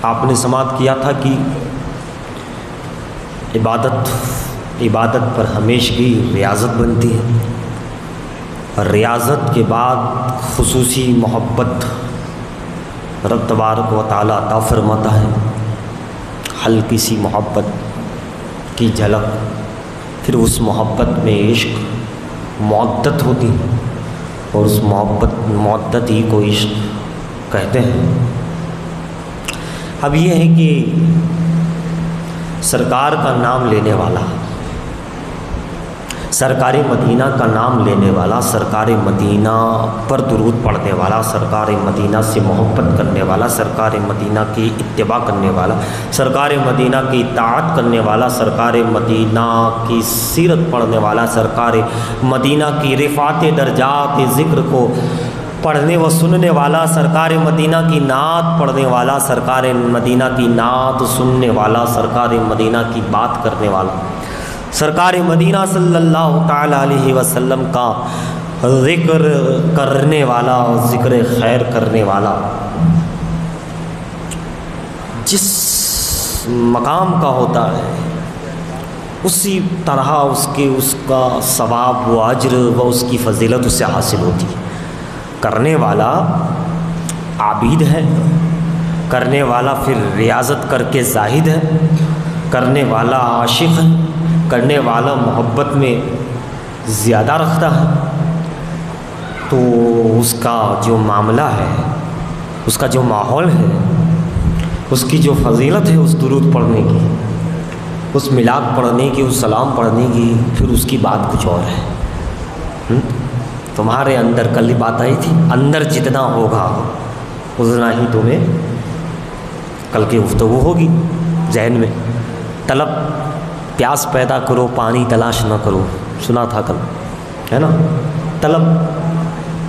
آپ نے سماعت کیا تھا کہ عبادت پر ہمیشگی ریاضت بنتی ہے، اور ریاضت کے بعد خصوصی محبت رب تبارک و تعالیٰ عطا فرماتا ہے، ہلکی سی محبت کی جھلک، پھر اس محبت میں عشق معدت ہوتی ہے، اور اس معدت ہی کو عشق کہتے ہیں۔ اب یہ ہے کہ سرکار کا نام لینے والا، سرکار مدینہ کا نام لینے والا، سرکار مدینہ پر درود پڑھنے والا، سرکار مدینہ سے محبت کرنے والا، سرکار مدینہ کی اتباع کرنے والا، سرکار مدینہ کی اطاعت کرنے والا، سرکار مدینہ کی سیرت پڑھنے والا، سرکار مدینہ کی رفعت درجات ذکر کو پڑھنے و سننے والا، سرکار مدینہ کی نعت پڑھنے والا، سرکار مدینہ کی نعت سننے والا، سرکار مدینہ کی بات کرنے والا، سرکار مدینہ صلی اللہ تعالیٰ علیہ وسلم کا ذکر کرنے والا، ذکر خیر کرنے والا، جس مقام کا ہوتا ہے اسی طرح اس کا ثواب و اجر و اس کی فضیلت اسے حاصل ہوتی ہے۔ کرنے والا عابد ہے، کرنے والا پھر ریاضت کر کے زاہد ہے، کرنے والا عاشق ہے، کرنے والا محبت میں زیادہ رکھتا ہے، تو اس کا جو معاملہ ہے، اس کا جو ماحول ہے، اس کی جو فضیلت ہے اس درود پڑھنے کی، اس ملاک پڑھنے کی، اس سلام پڑھنے کی، پھر اس کی بات کچھ اور ہے۔ تمہارے اندر کل ہی بات آئی تھی، اندر جتنا ہوگا اتنا ہی تمہیں کل کی گفتگو ہوگی ذہن میں۔ طلب پیاس پیدا کرو، پانی تلاش نہ کرو، سنا تھا کل، ہے نا؟ طلب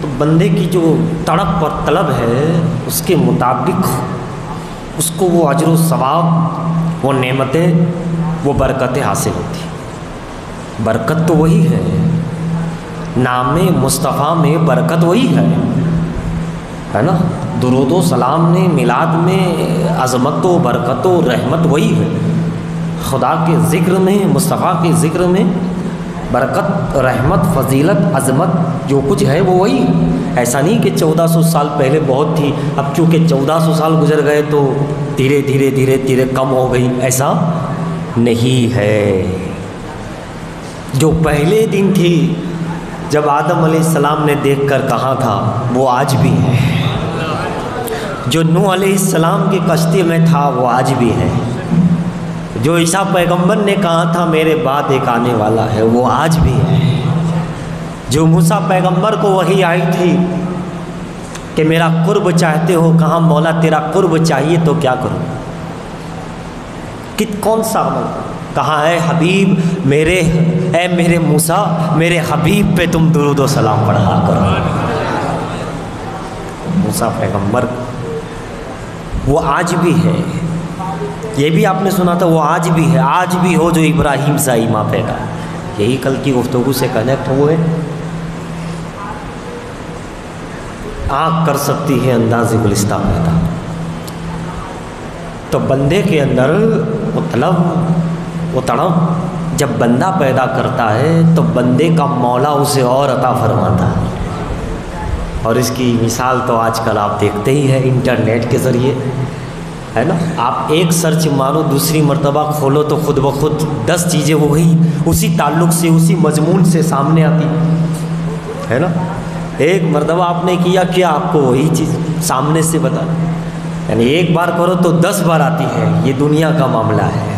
تو بندے کی جو تڑپ اور طلب ہے اس کے مطابق اس کو وہ اجر و ثواب، وہ نعمتیں، وہ برکتیں حاصل ہوتی۔ برکت تو وہی ہے، نام مصطفیٰ میں برکت وہی ہے نا؟ درود و سلام نے میلاد میں عظمت و برکت و رحمت وہی ہے، خدا کے ذکر میں، مصطفیٰ کے ذکر میں برکت، رحمت، فضیلت، عظمت جو کچھ ہے وہ وہی ہے۔ ایسا نہیں کہ 1400 سال پہلے بہت تھی، اب چونکہ 1400 سال گزر گئے تو دھیرے دھیرے دھیرے دھیرے کم ہو گئی، ایسا نہیں ہے۔ جو پہلے دن تھی جب آدم علیہ السلام نے دیکھ کر کہا تھا وہ آج بھی ہے، جو نوح علیہ السلام کی کشتی میں تھا وہ آج بھی ہے، جو عیسیٰ پیغمبر نے کہا تھا میرے بعد ایک آنے والا ہے وہ آج بھی ہے، جو موسیٰ پیغمبر کو وحی آئی تھی کہ میرا قرب چاہتے ہو، کہاں مولا تیرا قرب چاہیے تو کیا کروں، کون سا عمل، کہاں اے حبیب میرے موسیٰ میرے حبیب پہ تم درود و سلام پڑھا کرو۔ موسیٰ پیغمبر وہ آج بھی ہے، یہ بھی آپ نے سنا تھا وہ آج بھی ہے، آج بھی ہو جو ابراہیم سے ایمان پیدا، یہی کل کی گفتگو سے کنیکٹ ہوئے۔ آنکھ کر سکتی ہے انداز گلستہ پیدا، تو بندے کے اندر وہ طلب، وہ تڑپ جب بندہ پیدا کرتا ہے تو بندے کا مولا اسے اور عطا فرماتا ہے، اور اس کی مثال تو آج کل آپ دیکھتے ہی ہیں انٹرنیٹ کے ذریعے، ہے نا؟ آپ ایک سرچ مارو، دوسری مرتبہ کھولو تو خود بخود 10 چیزیں وہی اسی تعلق سے، اسی مضمون سے سامنے آتی، ہے نا؟ ایک مرتبہ آپ نے کیا کیا آپ کو وہی چیز سامنے سے بتا، یعنی ایک بار کرو تو 10 بار آتی ہے، یہ دنیا کا معاملہ ہے۔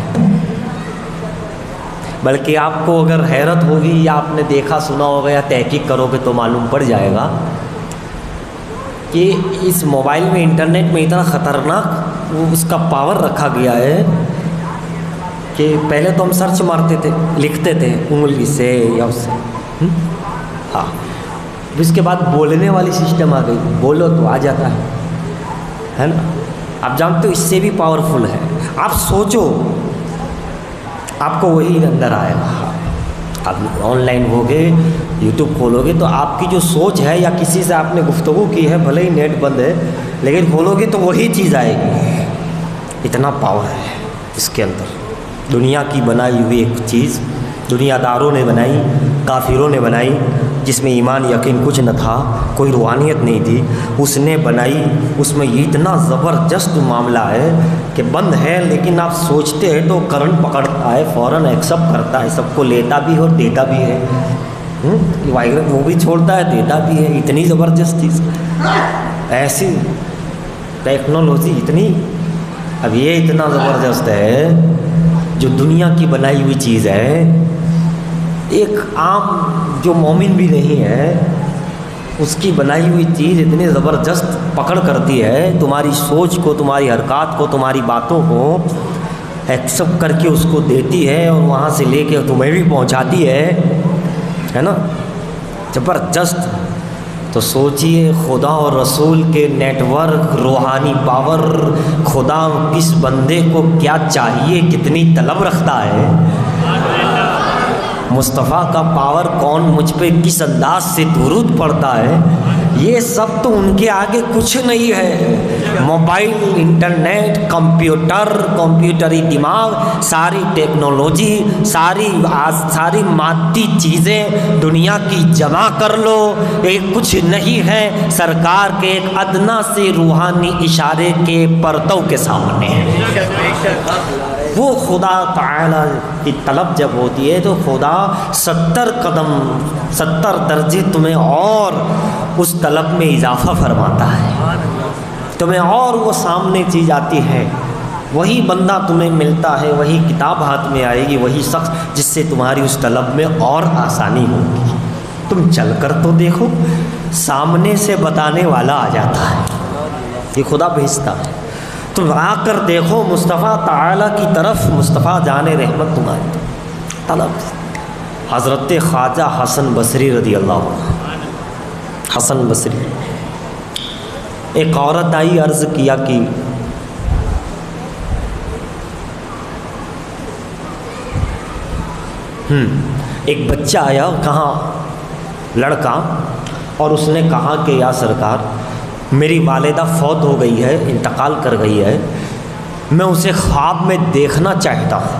بلکہ آپ کو اگر حیرت ہوگی یا آپ نے دیکھا سنا ہوگا یا تحقیق کرو گے تو معلوم پڑ جائے گا کہ اس موبائل میں، انٹرنیٹ میں اتنا خطرناک اس کا پاور رکھا گیا ہے کہ پہلے تو ہم سرچ مارتے تھے، لکھتے تھے انگلی سے یا اس سے، ہاں، اس کے بعد بولنے والی سسٹم آ گئی، بولو تو آ جاتا ہے نا؟ آپ جانتے ہو اس سے بھی پاورفل ہے، آپ سوچو آپ کو وہی اندر آئے گا۔ آپ آن لائن ہوگے، یوٹیوب کھولو گے تو آپ کی جو سوچ ہے، یا کسی سے آپ نے گفتگو کی ہے، بھلے ہی نیٹ بند ہے لیکن کھولو گے تو وہی چیز آئے گی، اتنا پاور ہے اس کے اندر. دنیا کی بنائی ہوئی ایک چیز دنیا داروں نے بنائی، کافروں نے بنائی، جس میں ایمان یقین کچھ نہ تھا، کوئی روحانیت نہیں تھی، اس نے بنائی. اس میں یہ اتنا زبردست معاملہ ہے کہ بند ہے لیکن آپ سوچتے ہیں تو کرنٹ پکڑتا ہے، فوراً ایکسیپٹ کرتا ہے، سب کو لیتا بھی اور دیتا بھی ہے. وائرس وہ بھی چھوڑتا ہے، دیتا بھی ہے. اتنی زبردست چیز، ایسی ٹیکنالوجی اتنی. اب یہ اتنا زبردست ہے جو دنیا کی بنائی ہوئی چیز ہے. ایک عام جو مومن بھی نہیں ہے اس کی بنائی ہوئی چیز اتنی زبردست پکڑ کرتی ہے تمہاری سوچ کو، تمہاری حرکات کو، تمہاری باتوں کو ایکسیپٹ کر کے اس کو دیتی ہے اور وہاں سے لے کے تمہیں بھی پہنچاتی ہے نا. زبردست. تو سوچئے خدا اور رسول کے نیٹ ورک، روحانی پاور، خدا کس بندے کو کیا چاہیے، کتنی طلب رکھتا ہے. مصطفیٰ کا پاور کون مجھ پہ کس انداز سے درود پڑتا ہے، یہ سب تو ان کے آگے کچھ نہیں ہے. موبائل، انٹرنیٹ، کمپیوٹری دماغ، ساری ٹیکنالوجی، ساری مادی چیزیں دنیا کی جمع کر لو، ایک کچھ نہیں ہے سرکار کے ایک ادنا سے روحانی اشارے کے پرتو کے سامنے. وہ خدا تعالی کی طلب جب ہوتی ہے تو خدا 70 قدم 70 درجے تمہیں اور اس طلب میں اضافہ فرماتا ہے. تمہیں اور وہ سامنے چیز آتی ہے، وہی بندہ تمہیں ملتا ہے، وہی کتاب ہاتھ میں آئے گی، وہی شخص جس سے تمہاری اس طلب میں اور آسانی ہوگی. تم چل کر تو دیکھو، سامنے سے بتانے والا آ جاتا ہے، یہ خدا بھیجتا ہے. تم آ کر دیکھو مصطفیٰ تعالیٰ کی طرف، مصطفیٰ جان رحمت تمہاری طلب. حضرت خواجہ حسن بصری رضی اللہ عنہ، حسن بصری، ایک عورت آئی، عرض کیا کہ ایک بچہ آیا، کہاں لڑکا، اور اس نے کہا کہ یا سرکار میری والدہ فوت ہو گئی ہے، انتقال کر گئی ہے، میں اسے خواب میں دیکھنا چاہتا ہوں،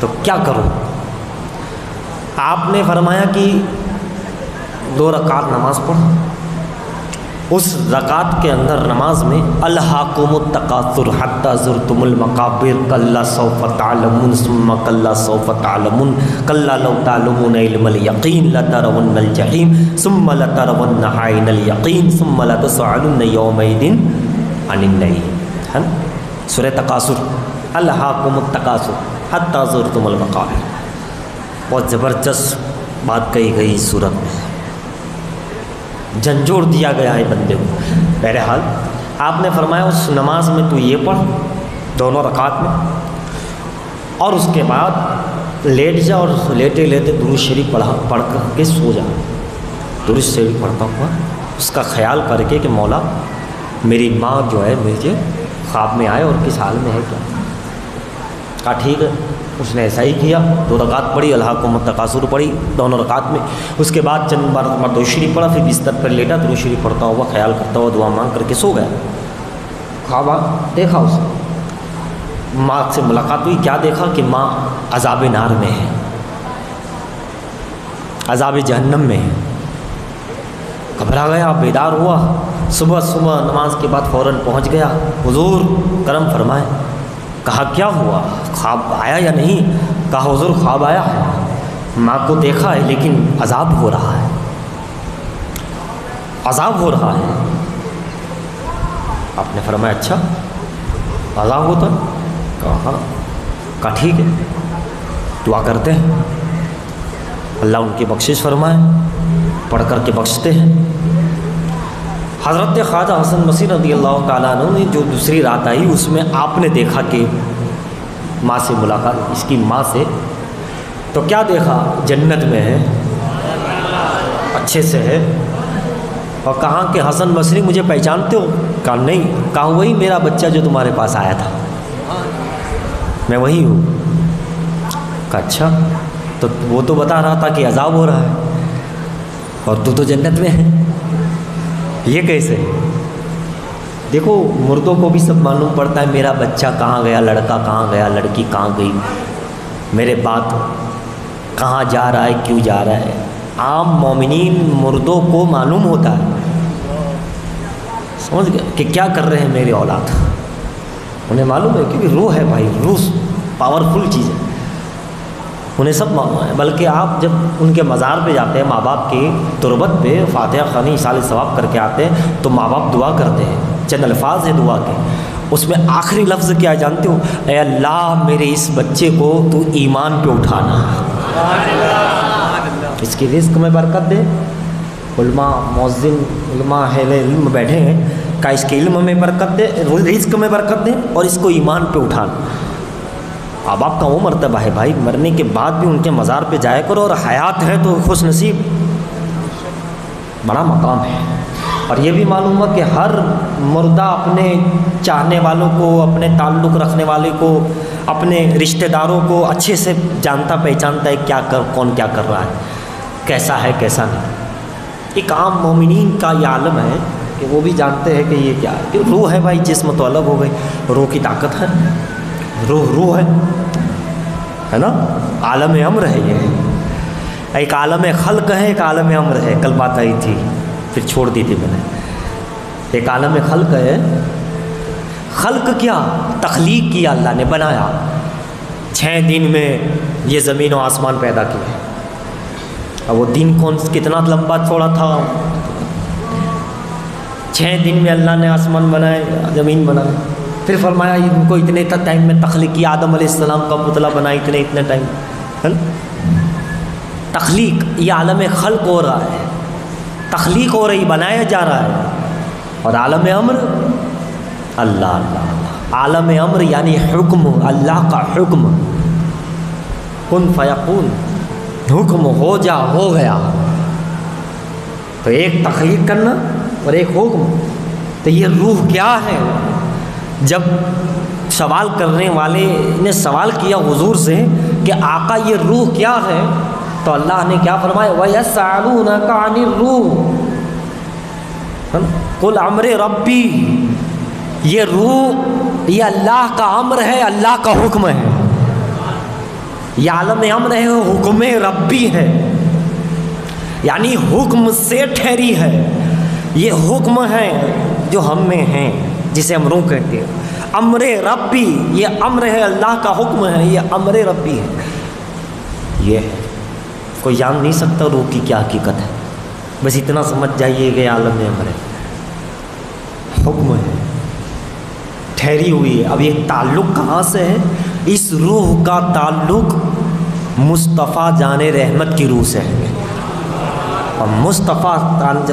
تو کیا کروں؟ آپ نے فرمایا کہ 2 رکعت نماز پڑھو. اس رکعت کے اندر نماز میں الہاکم التکاثر حتی زرتم المقابر کلا سوف تعلمون ثم کلا سوف تعلمون کلا لو تعلمون علم الیقین لترون الجحیم ثم لترونها عین الیقین ثم لتسألن یومئذ عن النعیم. سورہ تکاثر، الہاکم التکاثر حتی زرتم المقابر. بہت زبردست بات کہی گئی صورت میں، جھنجھوڑ دیا گیا ہے بندے کو. بہرحال آپ نے فرمایا اس نماز میں تو یہ پڑھ 2 رکعت میں، اور اس کے بعد لیٹ جا اور لیٹے لیٹے درود شریف پڑھ کر کے سو جا. درود شریف پڑھتا ہوا اس کا خیال کر کے کہ مولا میری ماں جو ہے مجھے خواب میں آئے اور کس حال میں ہے کیا. کہا ٹھیک ہے. اس نے ایسا ہی کیا، 2 رکعت پڑھی، الہاکم التکاثر پڑھی دونوں رکعت میں. اس کے بعد چند بار درود شریف پڑھا، پھر بستر پر لیٹا، درود شریف پڑھتا ہوا خیال کرتا ہوا دعا مانگ کر کے سو گیا. خواب دیکھا اس نے، ماں سے ملاقات ہوئی. کیا دیکھا کہ ماں عذاب نار میں ہے، عذاب جہنم میں ہے. گھبرا گیا، بیدار ہوا. صبح نماز کے بعد فوراً پہنچ گیا. حضور کرم فرمائے. کہا کیا ہوا، خواب آیا یا نہیں؟ کہا حضور خواب آیا ہے، ماں کو دیکھا ہے لیکن عذاب ہو رہا ہے، عذاب ہو رہا ہے. آپ نے فرمایا اچھا عذاب ہوتا؟ کہا ہاں. کہا ٹھیک ہے، دعا کرتے ہیں اللہ ان کی بخشش فرمائے. پڑھ کر کے بخشتے ہیں. حضرت خواجہ حسن بصری رضی اللہ تعالیٰ عنہ نے جو دوسری رات آئی اس میں آپ نے دیکھا کہ ماں سے ملاقات، اس کی ماں سے. تو کیا دیکھا؟ جنت میں ہے، اچھے سے ہے. اور کہا کہ حسن بصری مجھے پہچانتے ہو؟ کہا نہیں. کہا وہی میرا بچہ جو تمہارے پاس آیا تھا، میں وہی ہوں. کہا اچھا، تو وہ تو بتا رہا تھا کہ عذاب ہو رہا ہے اور تو جنت میں ہے، یہ کیسے؟ دیکھو مردوں کو بھی سب معلوم پڑتا ہے میرا بچہ کہاں گیا، لڑکا کہاں گیا، لڑکی کہاں گئی، میرے بات کہاں جا رہا ہے، کیوں جا رہا ہے۔ عام مومنین مردوں کو معلوم ہوتا ہے، سمجھ گئے کہ کیا کر رہے ہیں میرے اولاد، انہیں معلوم ہے، کیونکہ روح ہے بھائی، روح پاورفل چیز ہے، انہیں سب معلوم ہے۔ بلکہ آپ جب ان کے مزار پہ جاتے ہیں، ماں باپ کی تربت پہ فاتحہ خوانی ایصال ثواب کر کے آتے ہیں، تو ماں باپ دعا کرتے ہیں، چند الفاظ ہیں دعا کے، اس میں آخری لفظ کیا جانتے ہو؟ اے اللہ میرے اس بچے کو تو ایمان پہ اٹھانا، اس کی رزق میں برکت دے۔ علماء مؤذن علماء اہل علم بیٹھے ہیں، کہ اس کے علم میں برکت دے، رزق میں برکت دے، اور اس کو ایمان پہ اٹھانا۔ اب آپ کا وہ مرتبہ ہے بھائی، مرنے کے بعد بھی ان کے مزار پہ جایا کرو، اور حیات ہے تو خوش نصیب، بڑا مقام ہے۔ اور یہ بھی معلوم ہوا کہ ہر مردہ اپنے چاہنے والوں کو، اپنے تعلق رکھنے والے کو، اپنے رشتہ داروں کو اچھے سے جانتا پہچانتا ہے، کون کیا کر رہا ہے، کیسا ہے کیسا نہیں۔ ایک عام مومنین کا یہ عالم ہے کہ وہ بھی جانتے ہیں کہ یہ کیا ہے، کہ روح ہے بھائی، جسم تو الگ ہو گئی، روح کی طاقت ہے، روح ہے نا، عالم امر ہے یہ، ایک عالم خلق ہے، ایک عالم امر ہے، کل بات آئی تھی پھر چھوڑ دی تھی میں نے۔ ایک عالم خلق ہے، خلق کیا؟ تخلیق کیا، اللہ نے بنایا، 6 دن میں یہ زمین و آسمان پیدا کیے۔ اب وہ دن کتنا لمبا چوڑا تھا، 6 دن میں اللہ نے آسمان بنائے، زمین بنائے، پھر فرمایا ان کو اتنے ٹائم میں تخلیق کیا، آدم علیہ السلام کا پتلا بنا اتنے ٹائم، ہے نا؟ تخلیق، یہ عالم خلق ہو رہا ہے، تخلیق ہو رہی، بنایا جا رہا ہے۔ اور عالم امر اللہ، عالم امر یعنی حکم، اللہ کا حکم، کن فیکون، حکم ہو جا، ہو گیا۔ تو ایک تخلیق کرنا اور ایک حکم۔ تو یہ روح کیا ہے؟ جب سوال کرنے والے نے سوال کیا حضور سے کہ آقا یہ روح کیا ہے، تو اللہ نے کیا فرمایا؟ وَيَسْأَلُونَكَ عَنِ الرُّوحِ قُلْ أَمْرِ رَبِّي، یہ روح یہ اللہ کا امر ہے، اللہ کا حکم ہے، یہ عالم امر ہے، حکم ربی ہے، یعنی حکم سے ٹھہری ہے۔ یہ حکم ہے جو ہم میں ہیں، جسے ہم روح کہتے ہیں، امر ربی، یہ امر ہے، اللہ کا حکم ہے، یہ امر ربی ہے۔ یہ ہے، کوئی جان نہیں سکتا روح کی کیا حقیقت ہے، بس اتنا سمجھ جائیے کہ عالم امر ہے، حکم ہے، ٹھہری ہوئی ہے۔ اب یہ تعلق کہاں سے ہے؟ اس روح کا تعلق مصطفیٰ جان رحمت کی روح سے ہے، اور مصطفیٰ،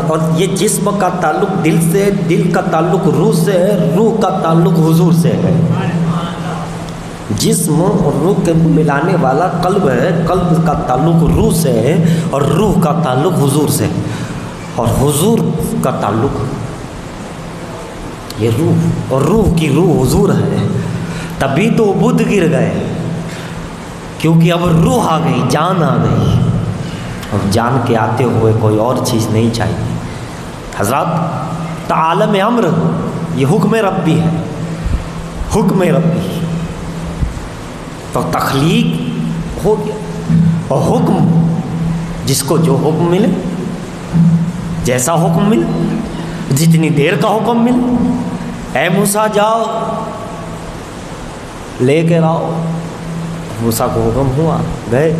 اور یہ جسم کا تعلق دل سے، دل کا تعلق روح سے ہے، روح کا تعلق حضور سے ہے۔ جسم اور روح کے ملانے والا قلب ہے، قلب کا تعلق روح سے ہے، اور روح کا تعلق حضور سے ہے، اور حضور کا تعلق یہ روح، اور روح کی روح حضور ہے۔ تبھی تو بدھ گر گئے، کیونکہ اب روح آ گئی، جان آ گئی، اور جان کے آتے ہوئے کوئی اور چیز نہیں چاہیے۔ حضرات، عالم امر یہ حکم ربی ہے، حکم ربی، تو تخلیق ہو گیا، اور حکم جس کو جو حکم ملے، جیسا حکم ملے، جتنی دیر کا حکم ملے، اے موسیٰ جاؤ لے کے آؤ، موسیٰ کو حکم ہوا، گئے،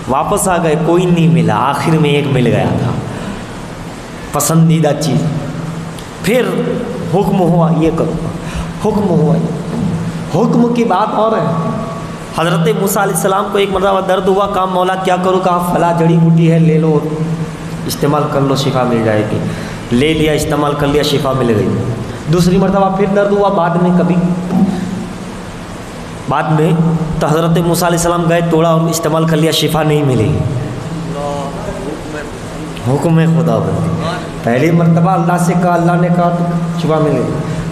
واپس آ گئے، کوئی نہیں ملا، آخر میں ایک مل گیا تھا، پسندیدہ چیز۔ پھر حکم ہوا یہ کرو، حکم ہوا یہ، حکم کی بات اور ہے۔ حضرت موسیٰ علیہ السلام کو ایک مرتبہ درد ہوا، کہا مولا کیا کروں؟ کہا فلاں جڑی بوٹی ہے، لے لو، استعمال کر لو، شفا مل جائے گی۔ لے لیا، استعمال کر لیا، شفا مل گئی۔ دوسری مرتبہ پھر درد ہوا، بعد میں کبھی بعد میں، تو حضرت موسیٰ علیہ السلام گئے، توڑا اور استعمال کر لیا، شفا نہیں ملی۔ حکم خدا بندی، پہلی مرتبہ اللہ سے کہا، اللہ نے کہا تو شفا ملے،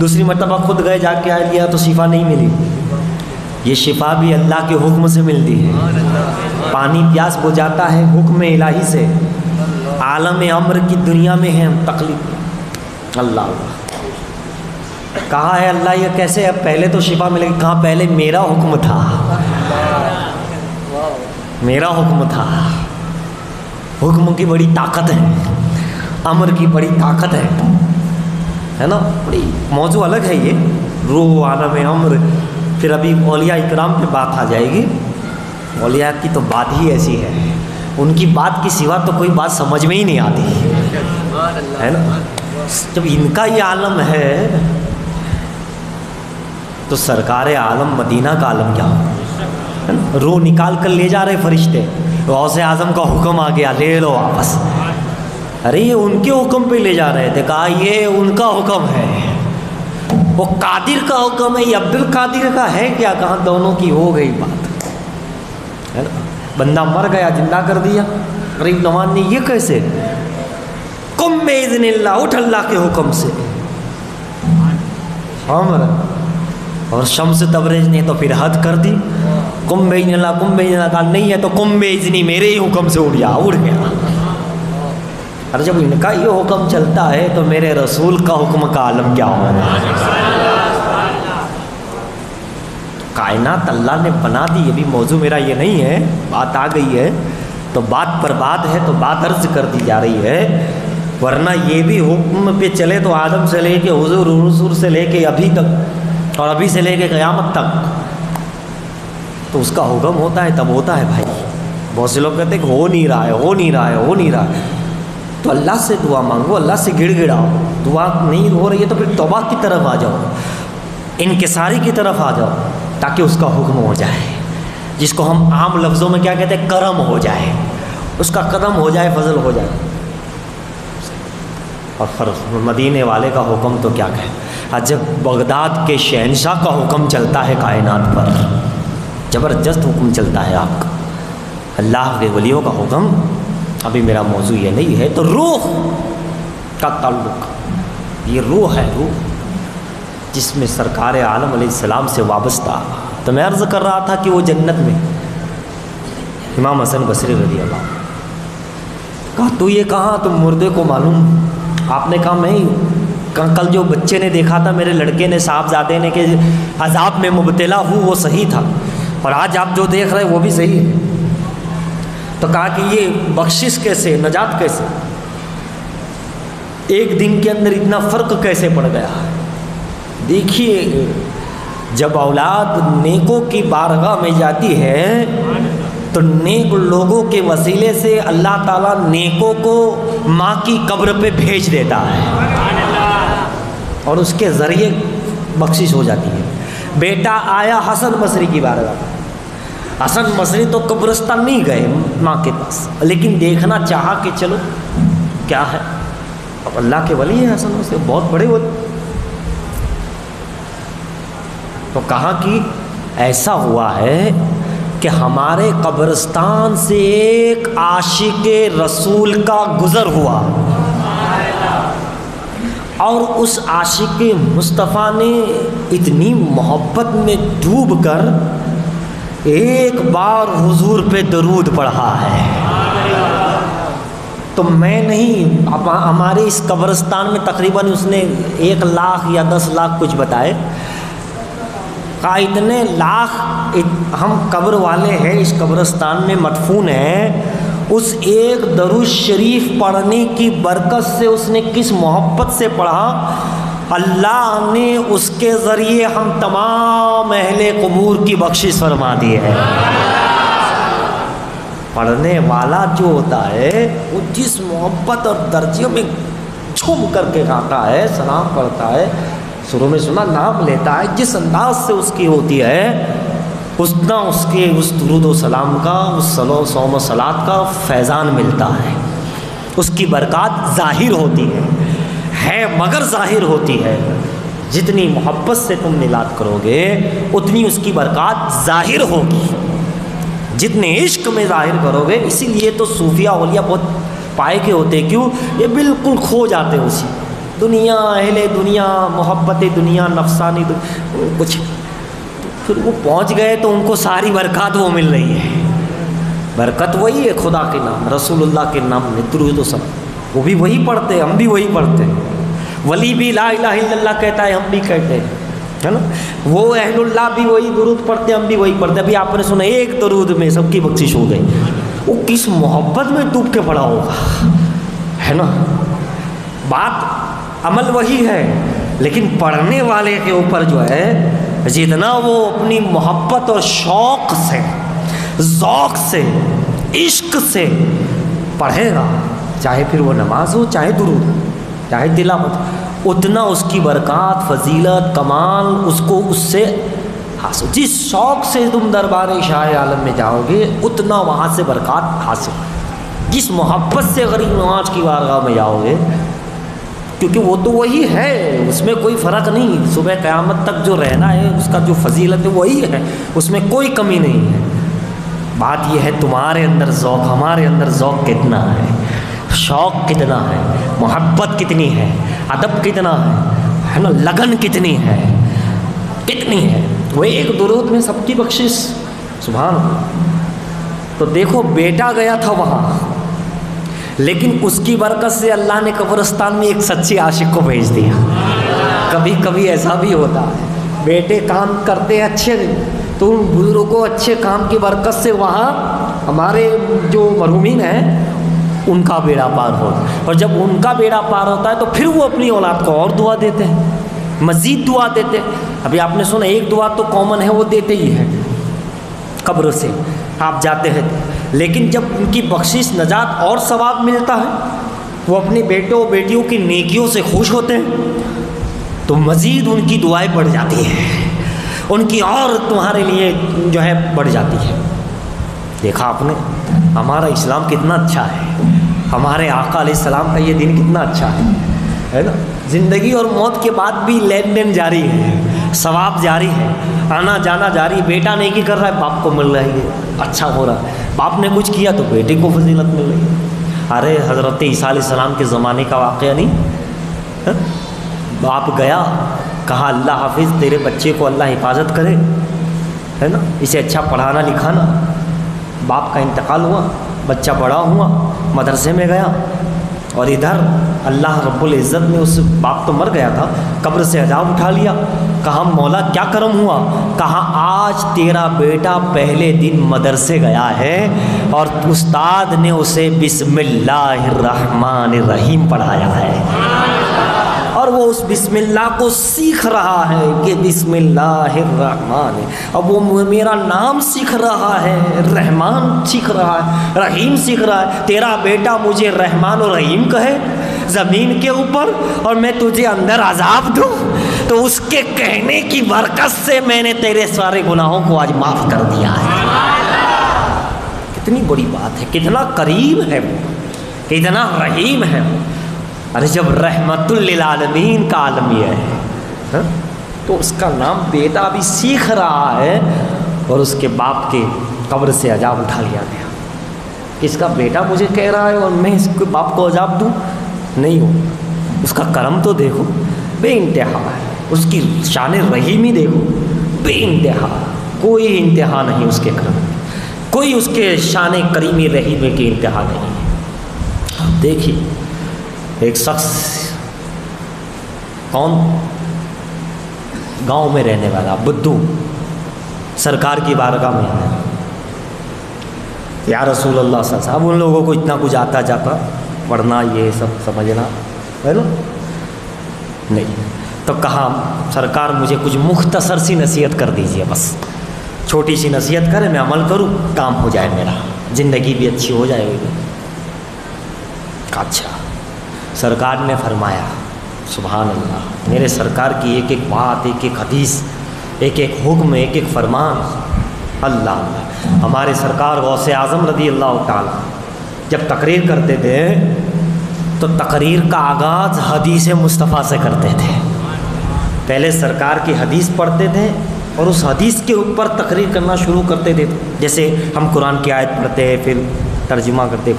دوسری مرتبہ خود گئے، جا کے آ لیا تو شفا نہیں ملی۔ یہ شفا بھی اللہ کے حکم سے ملتی ہے، پانی پیاس بجھاتا ہے حکم الہی سے۔ عالم امر کی دنیا میں ہے ہم، تخلیق اللہ کہا ہے اللہ یہ کیسے؟ اب پہلے تو شفا ملے گی. کہاں پہلے میرا حکم تھا، میرا حکم تھا. حکم کی بڑی طاقت ہے، امر کی بڑی طاقت ہے نا. بڑی موضوع الگ ہے یہ، روح عالم امر. پھر ابھی اولیاء اکرام پہ بات آ جائے گی. اولیاء کی تو بات ہی ایسی ہے، ان کی بات کی سوا تو کوئی بات سمجھ میں ہی نہیں آتی ہے نا. جب ان کا یہ عالم ہے تو سرکار عالم مدینہ کا عالم کیا ہو؟ روح نکال کر لے جا رہے فرشتے، غوث اعظم کا حکم آ گیا لے لو واپس. ارے یہ ان کے حکم پہ لے جا رہے تھے. کہا یہ ان کا حکم ہے، وہ قادر کا حکم ہے، یہ عبد القادر کا ہے کیا؟ کہاں دونوں کی ہو گئی بات ہے نا. بندہ مر گیا زندہ کر دیا. غریب نواز نے یہ کیسے؟ قم باذن اللہ، اٹھ اللہ کے حکم سے. اور شمس تبریز نے تو پھر حد کر دی. قم باذن اللہ، قم باذن اللہ. کہا نہیں ہے تو قم باذنی، میرے ہی حکم سے اٹھ جا. اٹھ گیا. اور جب ان کا یہ حکم چلتا ہے تو میرے رسول کا حکم کا عالم کیا ہوگا؟ کائنات اللہ نے بنا دی. ابھی موضوع میرا یہ نہیں ہے، بات آ گئی ہے تو بات پر بات ہے تو بات عرض کر دی جا رہی ہے. ورنہ یہ بھی حکم پہ چلے تو آدم سے لے کے حضور رسول سے لے کے ابھی تک، اور ابھی سے لے کے قیامت تک تو اس کا حکم ہوتا ہے، تب ہوتا ہے بھائی. بہت سے لوگ کہتے ہیں کہ ہو نہیں رہا ہے، ہو نہیں رہا ہے، ہو نہیں رہا ہے. تو اللہ سے دعا مانگو، اللہ سے گڑ گڑاؤ. دعا نہیں ہو رہی ہے تو پھر توبہ کی طرف آ جاؤ، انکساری کی طرف آ جاؤ، تاکہ اس کا حکم ہو جائے. جس کو ہم عام لفظوں میں کیا کہتے ہیں؟ کرم ہو جائے. اس کا قدم ہو جائے، فضل ہو جائے. اور مدینے والے کا حکم تو کیا کہے. جب بغداد کے شہنشاہ کا حکم چلتا ہے کائنات پر، زبردست حکم چلتا ہے آپ کا، اللہ کے ولیوں کا حکم. ابھی میرا موضوع یہ نہیں ہے. تو روح کا تعلق، یہ روح ہے، روح جس میں سرکار عالم علیہ السلام سے وابستہ. تو میں عرض کر رہا تھا کہ وہ جنت میں امام حسن بصری رضی اللہ عنہ. کہا تو یہ کہاں؟ تم مردے کو معلوم. آپ نے کہا میں ہی ہوں. کل جو بچے نے دیکھا تھا میرے لڑکے نے، صاحبزادے نے، کہ عذاب میں مبتلا ہوں، وہ صحیح تھا، اور آج آپ جو دیکھ رہے ہیں وہ بھی صحیح ہے. تو کہا کہ یہ بخشش کیسے، نجات کیسے، ایک دن کے اندر اتنا فرق کیسے پڑ گیا. دیکھیے جب اولاد نیکوں کی بارگاہ میں جاتی ہے تو نیک لوگوں کے وسیلے سے اللہ تعالیٰ نیکوں کو ماں کی قبر پہ بھیج دیتا ہے اور اس کے ذریعے بخشش ہو جاتی ہے. بیٹا آیا حسن بصری کی بارگاہ میں. حسن بصری تو قبرستان نہیں گئے ماں کے پاس، لیکن دیکھنا چاہا کہ چلو کیا ہے. اب اللہ کے ولی ہیں حسن بصری، بہت بڑے ولی. تو کہا کہ ایسا ہوا ہے کہ ہمارے قبرستان سے ایک عاشق رسول کا گزر ہوا، اور اس عاشق مصطفیٰ نے اتنی محبت میں ڈوب کر ایک بار حضور پہ درود پڑھا ہے. تو میں نہیں، ہمارے اس قبرستان میں تقریباً اس نے 1 لاکھ یا 10 لاکھ کچھ بتائے. کہا اتنے لاکھ ہم قبر والے ہیں اس قبرستان میں مدفون ہیں، اس ایک درود شریف پڑھنے کی برکت سے اس نے کس محبت سے پڑھا، اللہ نے اس کے ذریعے ہم تمام اہل قبور کی بخشش فرما دی ہے. پڑھنے والا جو ہوتا ہے وہ جس محبت اور درجے میں جھوم کر کے گاتا ہے، سلام پڑھتا ہے، شروع میں سنا نام لیتا ہے، جس انداز سے اس کی ہوتی ہے اتنا اس کے اس درود و سلام کا، اس صلو و صوم و صلات کا فیضان ملتا ہے. اس کی برکات ظاہر ہوتی ہے مگر ظاہر ہوتی ہے. جتنی محبت سے تم ملاد کرو گے اتنی اس کی برکات ظاہر ہوگی، جتنے عشق میں ظاہر کرو گے. اسی لیے تو صوفیہ اولیاء بہت پائے کے ہوتے، کیوں؟ یہ بالکل کھو جاتے اسی دنیا، اہل دنیا، محبت دنیا، نفسانی کچھ. پھر وہ پہنچ گئے تو ان کو ساری برکات وہ مل رہی ہے. برکت وہی ہے، خدا کے نام، رسول اللہ کے نام میں درود و سلام، وہ بھی وہی پڑھتے، ہم بھی وہی پڑھتے. ولی بھی لا الہ الا اللہ کہتا ہے، ہم بھی کہتے ہیں، ہے نا. وہ اہل اللہ بھی وہی درود پڑھتے ہیں، ہم بھی وہی پڑھتے ہیں. ابھی آپ نے سنا ایک درود میں سب کی بخشش ہو گئی. وہ کس محبت میں ڈوب کے پڑا ہوگا، ہے نا. بات عمل وہی ہے، لیکن پڑھنے والے کے اوپر جو ہے جتنا وہ اپنی محبت اور شوق سے، ذوق سے، عشق سے پڑھے گا، چاہے پھر وہ نماز ہو، چاہے درود ہو، چاہے تلاوت، اتنا اس کی برکات، فضیلت، کمال اس کو اس سے حاصل. جس شوق سے تم دربار شاہ عالم میں جاؤ گے اتنا وہاں سے برکات حاصل. جس محبت سے غریب نواز کی بارگاہ میں جاؤ گے، کیونکہ وہ تو وہی ہے، اس میں کوئی فرق نہیں. صبح قیامت تک جو رہنا ہے اس کا جو فضیلت ہے وہی ہے، اس میں کوئی کمی نہیں ہے. بات یہ ہے تمہارے اندر ذوق، ہمارے اندر ذوق کتنا ہے، شوق کتنا ہے، محبت کتنی ہے، ادب کتنا ہے نا، لگن کتنی ہے، کتنی ہے. وہ ایک درود میں سب کی بخشش، سبحان اللہ. تو دیکھو بیٹا گیا تھا وہاں، لیکن اس کی برکت سے اللہ نے قبرستان میں ایک سچے عاشق کو بھیج دیا. کبھی کبھی ایسا بھی ہوتا ہے، بیٹے کام کرتے ہیں اچھے، تو ان بزرگوں اچھے کام کی برکت سے وہاں ہمارے جو مرحومین ہیں ان کا بیڑا پار ہوتا ہے. اور جب ان کا بیڑا پار ہوتا ہے تو پھر وہ اپنی اولاد کو اور دعا دیتے ہیں، مزید دعا دیتے ہیں. ابھی آپ نے سنا ایک دعا تو کامن ہے، وہ دیتے ہی ہیں قبر سے آپ جاتے ہیں. لیکن جب ان کی بخشش، نجات اور ثواب ملتا ہے، وہ اپنے بیٹوں بیٹیوں کی نیکیوں سے خوش ہوتے ہیں، تو مزید ان کی دعائیں بڑھ جاتی ہیں، ان کی اور تمہارے لیے جو ہے بڑھ جاتی ہے. دیکھا آپ نے ہمارا اسلام کتنا اچھا ہے، ہمارے آقا علیہ السلام کا یہ دین کتنا اچھا ہے نا. زندگی اور موت کے بعد بھی لین دین جاری ہے، ثواب جاری ہے، آنا جانا جاری. بیٹا نیکی کر رہا ہے، باپ کو مل رہی ہے، اچھا ہو رہا ہے. باپ نے کچھ کیا تو بیٹے کو فضیلت مل رہی ہے. ارے حضرت عیسیٰ علیہ السلام کے زمانے کا واقعہ نہیں، باپ گیا کہا اللہ حافظ، تیرے بچے کو اللہ حفاظت کرے، ہے نا، اسے اچھا پڑھانا لکھانا. باپ کا انتقال ہوا، بچہ بڑا ہوا، مدرسے میں گیا، اور ادھر اللہ رب العزت نے اس باپ تو مر گیا تھا، قبر سے عذاب اٹھا لیا. کہا مولا کیا کرم ہوا؟ کہا آج تیرا بیٹا پہلے دن مدرسے گیا ہے اور استاد نے اسے بسم اللہ الرحمن الرحیم پڑھایا ہے، اور وہ اس بسم اللہ کو سیکھ رہا ہے کہ بسم اللہ الرحمن. اب وہ میرا نام سیکھ رہا ہے، رحمان سیکھ رہا ہے، رحیم سیکھ رہا ہے. تیرا بیٹا مجھے رحمان و رحیم کہے زمین کے اوپر، اور میں تجھے اندر عذاب دوں. تو اس کے کہنے کی برکت سے میں نے تیرے سارے گناہوں کو آج معاف کر دیا ہے. کتنی بڑی بات ہے، کتنا کریم ہے وہ، کتنا رحیم ہے وہ. ارے جب رحمت للعالمین کا عالم یہ ہے تو اس کا نام بیٹا بھی سیکھ رہا ہے، اور اس کے باپ کے قبر سے عذاب اٹھا لیا گیا. کس کا بیٹا مجھے کہہ رہا ہے اور میں اس کے باپ کو عذاب دوں؟ نہیں ہو. اس کا کرم تو دیکھو، بے انتہا ہے. اس کی شان رحیمی دیکھو، بے انتہا، کوئی انتہا نہیں اس کے کرم، کوئی اس کے شان کریمی رحیمی کی انتہا نہیں ہے. دیکھیے ایک شخص، کون، گاؤں میں رہنے والا بدھو، سرکار کی بارگاہ میں آیا، یا رسول اللہ صلی اللہ علیہ وسلم. ان لوگوں کو اتنا کچھ آتا جاتا، پڑھنا یہ سب سمجھنا ہے نا نہیں. تو کہا سرکار مجھے کچھ مختصر سی نصیحت کر دیجئے، بس چھوٹی سی نصیحت کرے، میں عمل کروں، کام ہو جائے، میرا زندگی بھی اچھی ہو جائے گی. اچھا. سرکار نے فرمایا سبحان اللہ، میرے سرکار کی ایک ایک بات، ایک ایک حدیث، ایک ایک حکم، ایک ایک فرمان، اللہ. ہمارے سرکار غوث اعظم رضی اللہ تعالیٰ جب تقریر کرتے تھے تو تقریر کا آغاز حدیث مصطفیٰ سے کرتے تھے. پہلے سرکار کی حدیث پڑھتے تھے اور اس حدیث کے اوپر تقریر کرنا شروع کرتے تھے. جیسے ہم قرآن کی آیت پڑھتے ہیں پھر ترجمہ کرتے.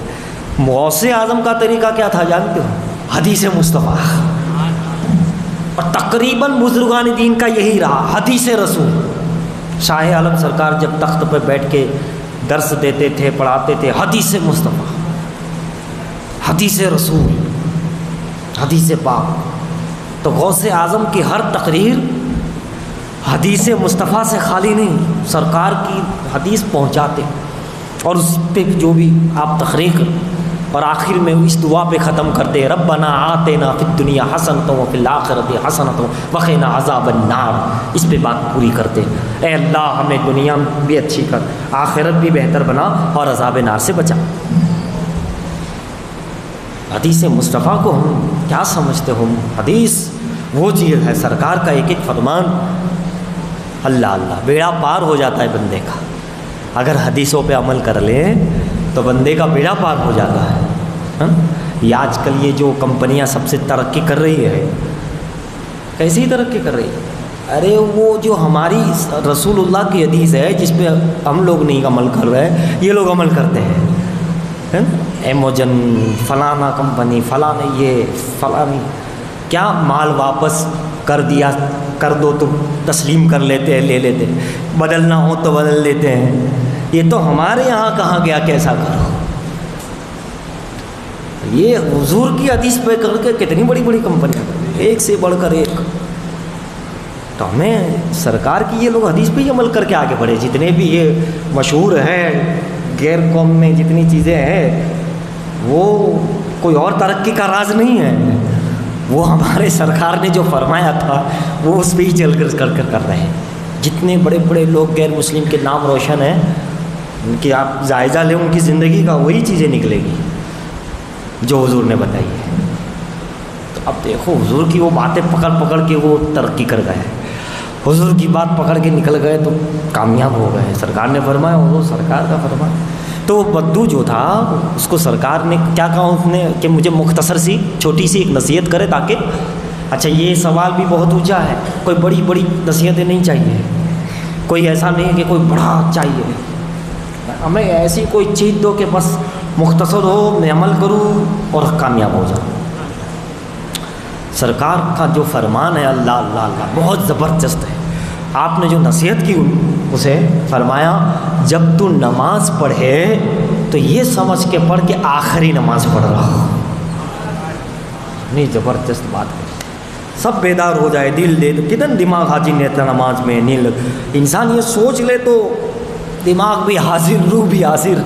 غوث اعظم کا طریقہ کیا تھا جانتے ہو؟ حدیث مصطفیٰ. اور تقریباً بزرگان دین کا یہی رہا، حدیث رسول. شاہ عالم سرکار جب تخت پہ بیٹھ کے درس دیتے تھے، پڑھاتے تھے، حدیث مصطفیٰ، حدیث رسول، حدیث پاک. تو غوث اعظم کی ہر تقریر حدیث مصطفیٰ سے خالی نہیں، سرکار کی حدیث پہنچاتے اور اس پہ جو بھی آپ تقریر اور آخر میں اس دعا پہ ختم کرتے، ربنا آتنا فی الدنیا حسنۃ وفی الآخرۃ حسنۃ وقنا عذاب النار. اس پہ بات پوری کرتے، اے اللہ ہمیں دنیا بھی اچھی کر، آخرت بھی بہتر بنا اور عذاب نار سے بچا. حدیث مصطفیٰ کو ہم کیا سمجھتے ہوں؟ حدیث وہ چیز ہے، سرکار کا ایک ایک فرمان، اللہ اللہ بیڑا پار ہو جاتا ہے بندے کا. اگر حدیثوں پہ عمل کر لیں تو بندے کا بیڑا پار ہو جاتا ہے. یہ آج کل یہ جو کمپنیاں سب سے ترقی کر رہی ہے، کیسی ترقی کر رہی ہے؟ ارے وہ جو ہماری رسول اللہ کی حدیث ہے جس پہ ہم لوگ نہیں عمل کر رہے، یہ لوگ عمل کرتے ہیں. ایموجن فلانا کمپنی فلانا یہ فلانی کیا مال واپس کر دیا کر دو تو تسلیم کر لیتے ہیں، لے لیتے، بدلنا ہو تو بدل لیتے ہیں. یہ تو ہمارے یہاں کہاں گیا کیسا کرو. یہ حضور کی حدیث پہ کر کے کتنی بڑی بڑی کمپنیاں ایک سے بڑھ کر ایک. تو ہمیں سرکار کی یہ لوگ حدیث پہ ہی عمل کر کے آگے بڑھے. جتنے بھی یہ مشہور ہیں غیر قوم میں جتنی چیزیں ہیں وہ کوئی اور ترقی کا راز نہیں ہے، وہ ہمارے سرکار نے جو فرمایا تھا وہ اس پہ ہی چل کر رہے ہیں. جتنے بڑے بڑے لوگ غیر مسلم کے نام روشن ہیں ان کی آپ جائزہ لیں، ان کی زندگی کا وہی چیزیں نکلے گی جو حضور نے بتائی ہے. تو اب دیکھو حضور کی وہ باتیں پکڑ پکڑ کے وہ ترقی کر گئے، حضور کی بات پکڑ کے نکل گئے تو کامیاب ہو گئے. سرکار نے فرمایا وہ سرکار کا فرمایا. تو وہ بدو جو تھا اس کو سرکار نے کیا کہا اس نے کہ مجھے مختصر سی چھوٹی سی ایک نصیحت کرے تاکہ اچھا یہ سوال بھی بہت اونچا ہے، کوئی بڑی بڑی نصیحتیں نہیں چاہیے، کوئی ایسا نہیں ہے کہ کوئی بڑا چاہیے، ہمیں ایسی کوئی چیز دو کہ بس مختصر ہو، میں عمل کروں اور کامیاب ہو جاؤں. سرکار کا جو فرمان ہے اللہ اللہ اللہ بہت زبردست ہے. آپ نے جو نصیحت کی اسے فرمایا جب تو نماز پڑھے تو یہ سمجھ کے پڑھ کہ آخری نماز پڑھ رہا ہو. نہیں زبردست بات ہے. سب بیدار ہو جائے، دل دے تو کتنا دماغ حاضر نہیں رہتا نماز میں. نیند انسان یہ سوچ لے تو دماغ بھی حاضر، روح بھی حاضر.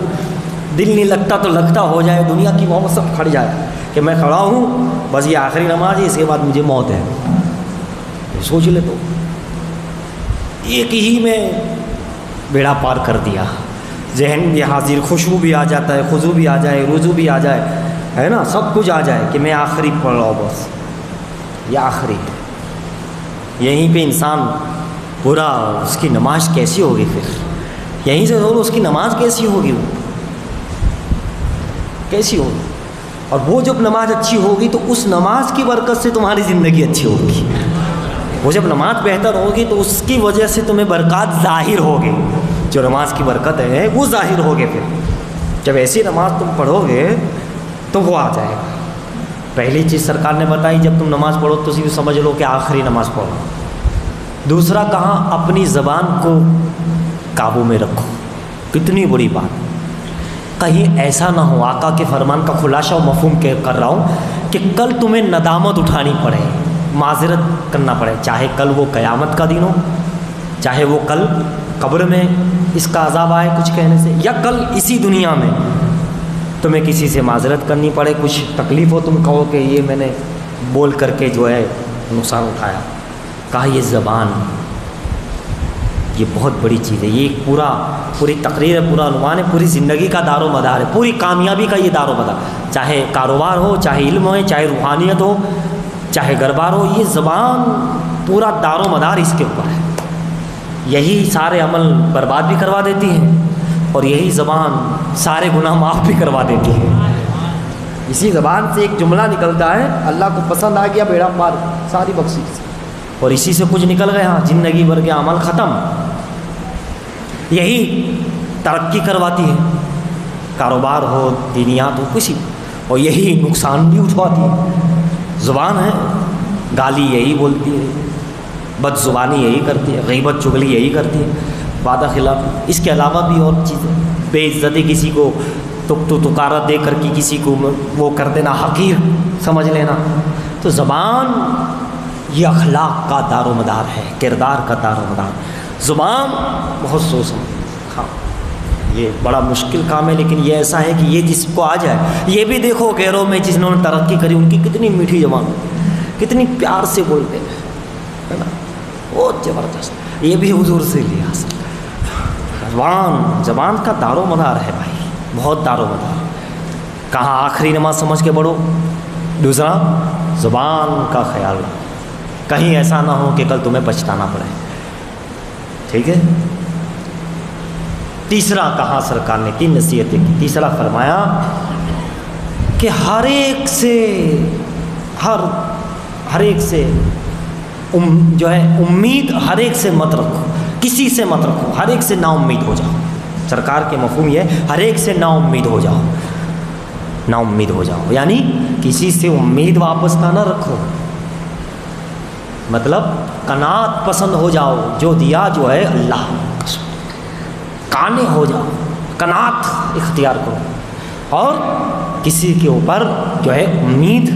دل نہیں لگتا تو لگتا ہو جائے، دنیا کی موت سب کھڑ جائے کہ میں کھڑا ہوں بس یہ آخری نماز ہے، اس کے بعد مجھے موت ہے. سوچ لے تو ایک ہی میں بیڑا پار کر دیا. ذہن بھی حاضر، خوشبو بھی آ جاتا ہے، خضوع بھی آ جائے، رضو بھی آ جائے، ہے نا، سب کچھ آ جائے کہ میں آخری پڑھ رہا ہوں بس یہ آخری. یہیں پہ انسان پورا اس کی نماز کیسی ہوگی، پھر یہیں سے بولو اس کی نماز کیسی ہوگی، وہ کیسی ہوگی. اور وہ جب نماز اچھی ہوگی تو اس نماز کی برکت سے تمہاری زندگی اچھی ہوگی. وہ جب نماز بہتر ہوگی تو اس کی وجہ سے تمہیں برکات ظاہر ہوگی. جو نماز کی برکت ہے وہ ظاہر ہوگی. پھر جب ایسی نماز تم پڑھو گے تو وہ آ جائے گا. پہلی چیز سرکار نے بتائی جب تم نماز پڑھو تو اسی کو سمجھ لو کہ آخری نماز پڑھو. دوسرا کہا اپنی زبان کو قابو میں رکھو. کتنی بڑی بات. کہیں ایسا نہ ہو، آقا کے فرمان کا خلاصہ و مفہوم کر رہا ہوں، کہ کل تمہیں ندامت اٹھانی پڑے، معذرت کرنا پڑے، چاہے کل وہ قیامت کا دن ہو، چاہے وہ کل قبر میں اس کا عذاب آئے کچھ کہنے سے، یا کل اسی دنیا میں تمہیں کسی سے معذرت کرنی پڑے، کچھ تکلیف ہو، تم کہو کہ یہ میں نے بول کر کے جو ہے نقصان اٹھایا. کہا یہ زبان یہ بہت بڑی چیز ہے. یہ پوری تقریر ہے، پورا عنوان ہے، پوری زندگی کا دار و مدار ہے، پوری کامیابی کا یہ دار و مدار. چاہے کاروبار ہو، چاہے علم ہو، چاہے روحانیت ہو، چاہے گھر بار ہو، یہ زبان پورا دار و مدار اس کے اوپر ہے. یہی سارے عمل برباد بھی کروا دیتی ہے اور یہی زبان سارے گناہ معاف بھی کروا دیتی ہے. اسی زبان سے ایک جملہ نکلتا ہے، اللہ کو پسند آ گیا بیڑا پار ساری بخشش، اور اسی سے کچھ نکل گیا زندگی بھر کے عمل ختم. یہی ترقی کرواتی ہے، کاروبار ہو، دینیات ہو، کسی، اور یہی نقصان بھی اٹھواتی ہے. زبان ہے، گالی یہی بولتی ہے، بد زبانی یہی کرتی ہے، غیبت چغلی یہی کرتی ہے، وعدہ خلاف. اس کے علاوہ بھی اور چیزیں، بے عزتی، کسی کو تکارا دے کر کے کسی کو وہ کر دینا، حقیر سمجھ لینا. تو زبان یہ اخلاق کا دار و مدار ہے، کردار کا دار و مدار۔ زبان بہت سوچ سمجھ، ہاں یہ بڑا مشکل کام ہے، لیکن یہ ایسا ہے کہ یہ جس کو آ جائے، یہ بھی دیکھو غیروں میں جنہوں نے ترقی کری ان کی کتنی میٹھی زبان، کتنی پیار سے بولتے ہیں، ہے نا، بہت زبردست، یہ بھی حضور سے لیا۔ زبان کا دار و مدار ہے بھائی، بہت دار و مدار۔ کہاں آخری نماز سمجھ کے پڑھو۔ دوسرا، زبان کا خیال رکھو، کہیں ایسا نہ ہو کہ کل تمہیں پچھتانا پڑے، ٹھیک ہے۔ تیسرا کہا سرکار نے 3 نصیحتیں کی۔ تیسرا فرمایا کہ ہر ایک سے جو ہے امید ہر ایک سے مت رکھو، کسی سے مت رکھو، ہر ایک سے نا امید ہو جاؤ۔ سرکار کے مفہوم یہ ہر ایک سے نا امید ہو جاؤ، نا امید ہو جاؤ، یعنی کسی سے امید واپس نہ رکھو، مطلب قناعت پسند ہو جاؤ، جو دیا جو ہے اللہ، قانے ہو جاؤ، قناعت اختیار کرو، اور کسی کے اوپر جو ہے امید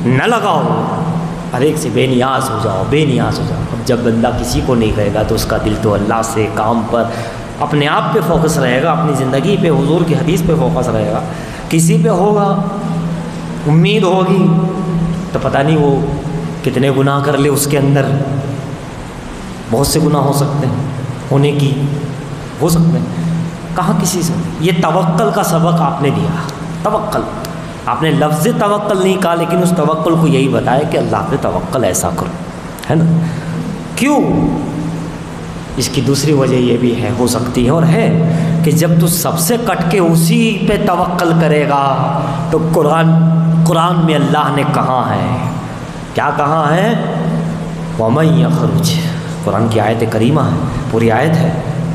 نہ لگاؤ، ہر ایک سے بے نیاز ہو جاؤ، بے نیاز ہو جاؤ۔ اب جب بندہ کسی کو نہیں کہے گا تو اس کا دل تو اللہ سے، کام پر، اپنے آپ پہ فوکس رہے گا، اپنی زندگی پہ، حضور کی حدیث پہ فوکس رہے گا۔ کسی پہ ہوگا امید ہوگی تو پتہ نہیں وہ کتنے گناہ کر لے، اس کے اندر بہت سے گناہ ہو سکتے ہیں، ہونے کی ہو سکتے ہیں، کہاں کسی سے۔ یہ توکل کا سبق آپ نے دیا، توکل، آپ نے لفظ توکل نہیں کہا، لیکن اس توکل کو یہی بتایا کہ اللہ پہ توکل ایسا کرو، ہے نا۔ کیوں؟ اس کی دوسری وجہ یہ بھی ہے، ہو سکتی ہے اور ہے، کہ جب تو سب سے کٹ کے اسی پہ توکل کرے گا تو قرآن میں اللہ نے کہا ہے، کیا کہا ہے؟ وَمَن يَخْرُجْ، قرآن کی آیت کریمہ ہے، پوری آیت ہے،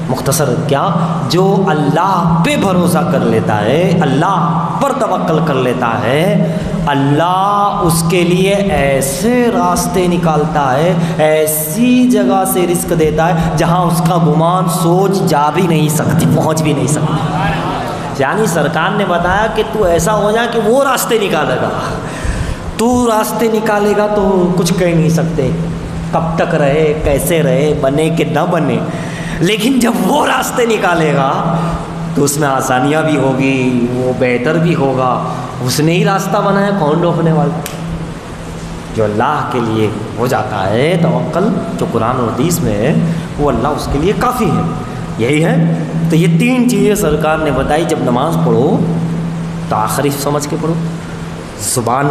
مختصر کیا، جو اللہ پہ بھروسہ کر لیتا ہے، اللہ پر توکل کر لیتا ہے، اللہ اس کے لیے ایسے راستے نکالتا ہے، ایسی جگہ سے رزق دیتا ہے جہاں اس کا گمان سوچ جا بھی نہیں سکتی، پہنچ بھی نہیں سکتی۔ یعنی سرکار نے بتایا کہ تو ایسا ہو جائے کہ وہ راستے نکالے گا، تو راستے نکالے گا تو کچھ کہہ نہیں سکتے، کب تک رہے، کیسے رہے، بنے کہ نہ بنے، لیکن جب وہ راستے نکالے گا تو اس میں آسانیاں بھی ہوگی، وہ بہتر بھی ہوگا، اس نے ہی راستہ بنایا، کون روکنے والا؟ جو اللہ کے لیے ہو جاتا ہے توکل، جو قرآن و حدیث میں ہے، وہ اللہ اس کے لیے کافی ہے، یہی ہے۔ تو یہ 3 چیزیں سرکار نے بتائی، جب نماز پڑھو تو آخری سمجھ کے پڑھو، زبان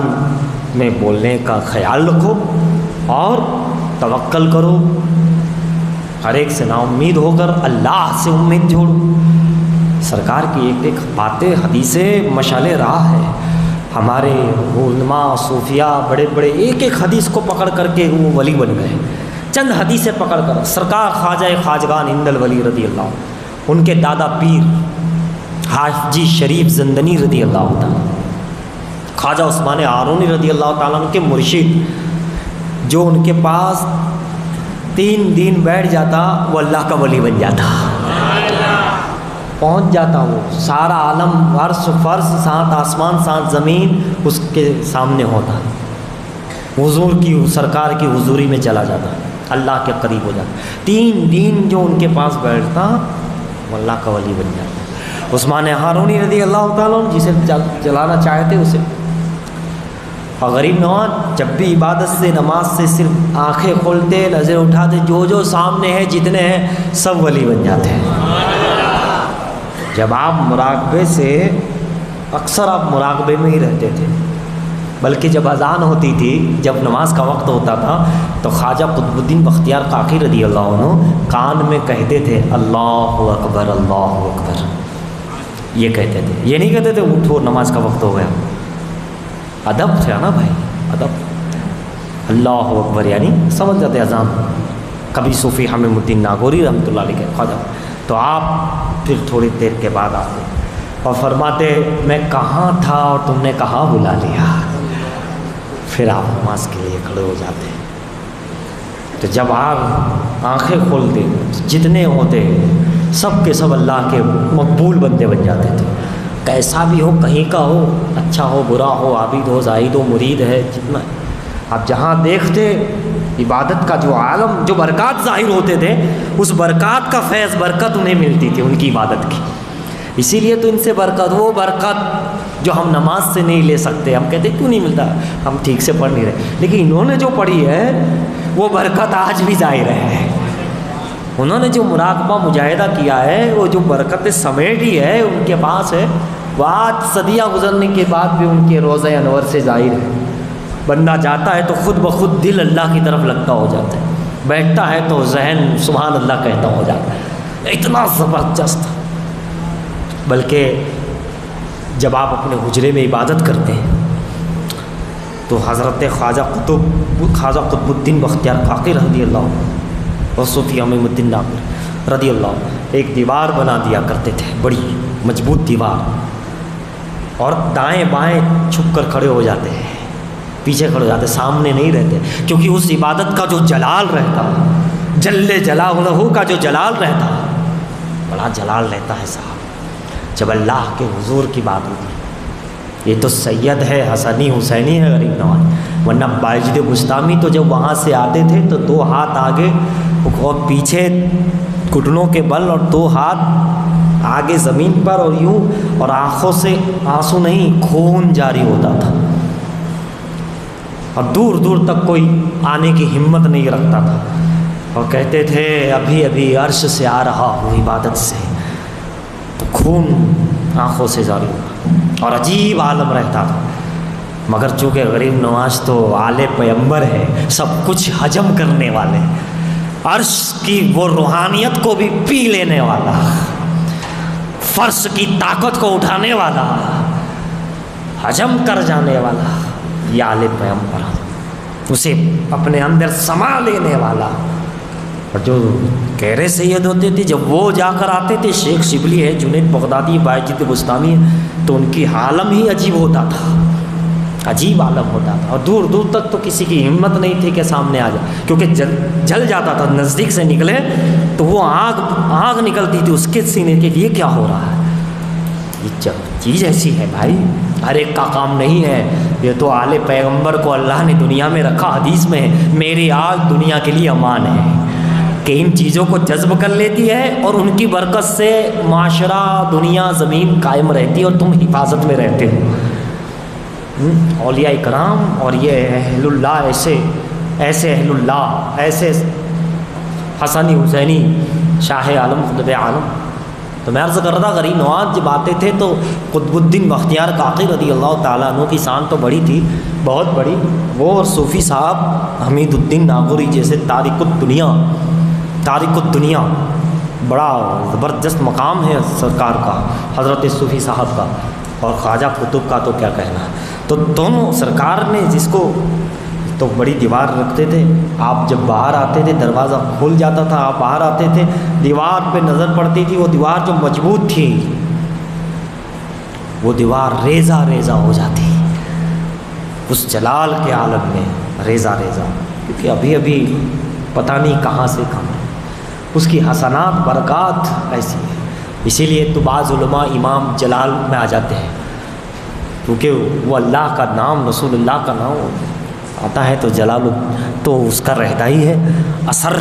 میں بولنے کا خیال رکھو، اور توکل کرو، ہر ایک سے نا امید ہو کر اللہ سے امید جوڑو۔ سرکار کی ایک باتیں، حدیثیں مشعل راہ ہے، ہمارے علماء صوفیاء بڑے بڑے ایک ایک حدیث کو پکڑ کر کے وہ ولی بن گئے، چند حدیثیں پکڑ کر۔ سرکار خواجہ خواجگان ہند الولی رضی اللہ عنہ، ان کے دادا پیر حاجی شریف زندنی رضی اللہ تعالیٰ، خواجہ عثمان ہارونی رضی اللہ تعالیٰ عنہ کے مرشد، جو ان کے پاس 3 دن بیٹھ جاتا وہ اللہ کا ولی بن جاتا، پہنچ جاتا، وہ سارا عالم، عرش فرش، 7 آسمان 7 زمین اس کے سامنے ہوتا، حضور کی، سرکار کی حضوری میں چلا جاتا، اللہ کے قریب ہو جاتا۔ 3 دن جو ان کے پاس بیٹھتا وہ اللہ کا ولی بن جاتا۔ عثمان ہارونی رضی اللہ تعالیٰ عنہ، جسے جلانا چاہتے اسے، اور غریب نواز جب بھی عبادت سے، نماز سے صرف آنکھیں کھولتے، نظر اٹھاتے، جو سامنے ہیں، جتنے ہیں، سب ولی بن جاتے ہیں۔ جب آپ مراقبے سے، اکثر آپ مراقبے میں ہی رہتے تھے، بلکہ جب اذان ہوتی تھی، جب نماز کا وقت ہوتا تھا تو خواجہ قطب الدین بختیار کاکی رضی اللہ عنہ کان میں کہتے تھے اللہ اکبر، اللہ اکبر، یہ کہتے تھے، یہ نہیں کہتے تھے اٹھو نماز کا وقت ہو گیا۔ ادب تھا نا بھائی، ادب، اللہ اکبر یعنی سمجھ جاتے اذان۔ کبھی صوفی حامد الدین ناگوری رحمۃ اللہ علیہ کے خواجہ، تو آپ پھر تھوڑی دیر کے بعد آتے اور فرماتے میں کہاں تھا اور تم نے کہاں بلا لیا، پھر آپ نماز کے لیے کھڑے ہو جاتے۔ تو جب آپ آنکھیں کھولتے، جتنے ہوتے سب کے سب اللہ کے مقبول بندے بن جاتے تھے، کیسا بھی ہو، کہیں کا ہو، اچھا ہو، برا ہو، عابد ہو، زاہد ہو، مرید ہے، جتنا آپ جہاں دیکھتے عبادت کا جو عالم، جو برکات ظاہر ہوتے تھے، اس برکات کا فیض برکت انہیں ملتی تھی ان کی عبادت کی. اسی لیے تو ان سے برکت، وہ برکت جو ہم نماز سے نہیں لے سکتے، ہم کہتے کیوں نہیں ملتا، ہم ٹھیک سے پڑھ نہیں رہے، لیکن انہوں نے جو پڑھی ہے وہ برکت آج بھی ظاہر ہے. انہوں نے جو مراقبہ مجاہدہ کیا ہے، وہ جو برکت سمیٹی ہے ان کے پاس ہے، وہ آج صدیاں گزرنے کے بعد بھی ان کے روضہ انور سے ظاہر ہے. بندہ جاتا ہے تو خود بخود دل اللہ کی طرف لگتا ہو جاتا ہے، بیٹھتا ہے تو ذہن سبحان اللہ کہتا ہو جاتا ہے، اتنا زبردست. بلکہ جب آپ اپنے حجرے میں عبادت کرتے ہیں تو حضرت خواجہ قطب الدین بختیار کاکی رضی اللہ عنہ اور صوفی امام الدین ناقور رضی اللہ عنہ ایک دیوار بنا دیا کرتے تھے، بڑی مضبوط دیوار، اور دائیں بائیں چھپ کر کھڑے ہو جاتے ہیں، پیچھے کھڑے ہو جاتے، سامنے نہیں رہتے، کیونکہ اس عبادت کا جو جلال رہتا، جل جلالہ کا جو جلال رہتا، بڑا جلال رہتا ہے صاحب جب اللہ کے حضور کی بات ہوتی. یہ تو سید ہے، حسنی حسینی ہے غریب نواز، ورنہ باجد بستامی تو جب وہاں سے آتے تھے تو 2 ہاتھ آگے اور پیچھے گھٹنوں کے بل، اور 2 ہاتھ آگے زمین پر، اور یوں، اور آنکھوں سے آنسو نہیں خون جاری ہوتا تھا، اور دور دور تک کوئی آنے کی ہمت نہیں رکھتا تھا، اور کہتے تھے ابھی ابھی عرش سے آ رہا ہوں عبادت سے، تو خون آنکھوں سے جاری ہوا، اور عجیب عالم رہتا تھا. مگر چونکہ غریب نواز تو آل پیغمبر ہے، سب کچھ ہجم کرنے والے، عرش کی وہ روحانیت کو بھی پی لینے والا، فرش کی طاقت کو اٹھانے والا، ہجم کر جانے والا، یہ آل پیغمبر، اسے اپنے اندر سما لینے والا. اور جو گہرے سید ہوتے تھے جب وہ جا کر آتے تھے، شیخ شبلی ہے، جنید بغدادی، باجد بستامی ہے، تو ان کی عالم ہی عجیب ہوتا تھا، عجیب عالم ہوتا تھا، اور دور دور تک تو کسی کی ہمت نہیں تھی کہ سامنے آ جائے، کیونکہ جل جاتا تھا. نزدیک سے نکلے تو وہ آگ نکلتی تھی اس کے سینے کے، یہ کیا ہو رہا ہے، یہ چیز ایسی ہے بھائی، ہر ایک کا کام نہیں ہے. یہ تو آل پیغمبر کو اللہ نے دنیا میں رکھا، حدیث میں ہے میری آگ دنیا کے لیے امان ہے، کہ ان چیزوں کو جذب کر لیتی ہے، اور ان کی برکت سے معاشرہ، دنیا، زمین قائم رہتی ہے، اور تم حفاظت میں رہتے ہو. اولیاء کرام اور یہ اہل اللہ، ایسے اہل اللہ، ایسے حسنی حسینی، شاہ عالم، قطب عالم. تو میں عرض کر رہا تھا غریب نواز جب آتے تھے تو قطب الدین بختیار کاکی رضی اللہ تعالیٰ عنہ کی شان تو بڑی تھی، بہت بڑی. وہ اور صوفی صاحب حمید الدین ناگوری جیسے تارک الدنیا، بڑا زبردست مقام ہے سرکار کا، حضرت صوفی صاحب کا، اور خواجہ قطب کا تو کیا کہنا. تو دونوں سرکار نے جس کو تو بڑی دیوار رکھتے تھے، آپ جب باہر آتے تھے دروازہ کھل جاتا تھا، آپ باہر آتے تھے، دیوار پہ نظر پڑتی تھی، وہ دیوار جو مضبوط تھی وہ دیوار ریزہ ریزہ ہو جاتی اس جلال کے عالم میں، ریزہ ریزہ، کیونکہ ابھی ابھی پتہ نہیں کہاں سے کہاں اس کی حسنات برکات ایسی ہے. اسی لیے تو بعض علماء امام جلال میں آ جاتے ہیں، کیونکہ وہ اللہ کا نام، رسول اللہ کا نام آتا ہے تو جلال تو اس کا رہتا ہی ہے اثر،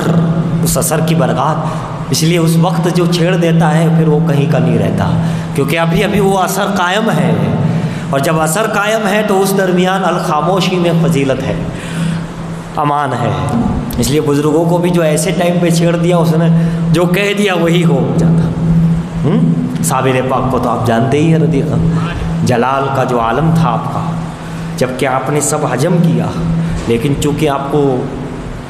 اس اثر کی برکات. اس لیے اس وقت جو چھیڑ دیتا ہے پھر وہ کہیں کا نہیں رہتا، کیونکہ ابھی ابھی وہ اثر قائم ہے، اور جب اثر قائم ہے تو اس درمیان الخاموشی میں فضیلت ہے، امان ہے. اس لیے بزرگوں کو بھی جو ایسے ٹائم پہ چھیڑ دیا، اس نے جو کہہ دیا وہی ہو جاتا. صابر پاک کو تو آپ جانتے ہی ہیں رضی اللہ، جلال کا جو عالم تھا آپ کا، جب کہ آپ نے سب حجم کیا، لیکن چونکہ آپ کو